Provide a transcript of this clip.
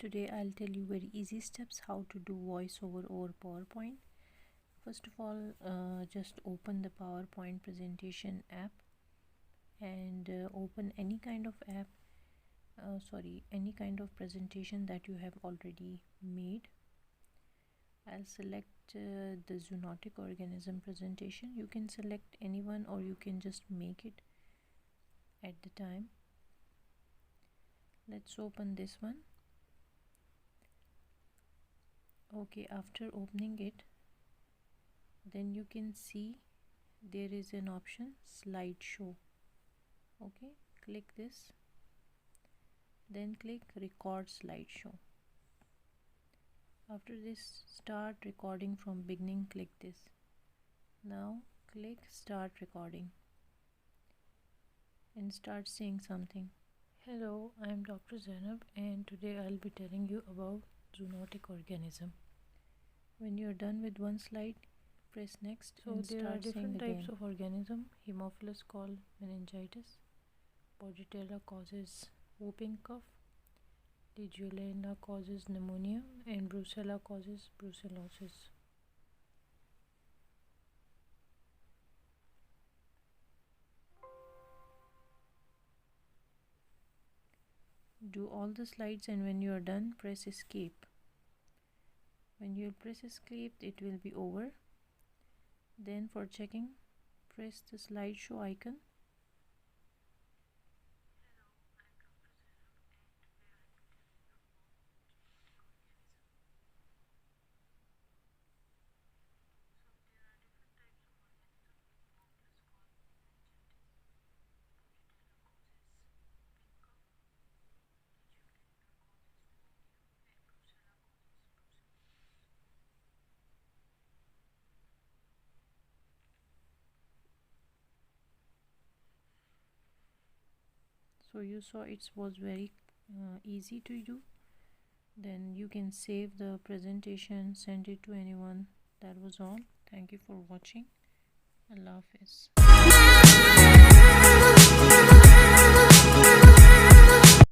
Today I'll tell you very easy steps how to do voiceover over PowerPoint. First of all, just open the PowerPoint presentation app and open any kind of app, any kind of presentation that you have already made. I'll select the zoonotic organism presentation. You can select anyone or you can just make it at the time. Let's open this one. Okay, after opening it, then you can see there is an option slideshow. Okay, click this, then click record slideshow. After this, start recording from beginning, click this. Now click start recording and start saying something. Hello, I am Dr. Zainab and today I'll be telling you about zoonotic organism. When you are done with one slide, press next. So there are different types of organism. Haemophilus called meningitis, Bordetella causes whooping cough, Legionella causes pneumonia, and Brucella causes brucellosis. Do all the slides and when you are done, press escape. When you press escape, it will be over. Then for checking, press the slideshow icon. So you saw it was very easy to do. Then you can save the presentation, send it to anyone. That was all. Thank you for watching. Allah Hafiz.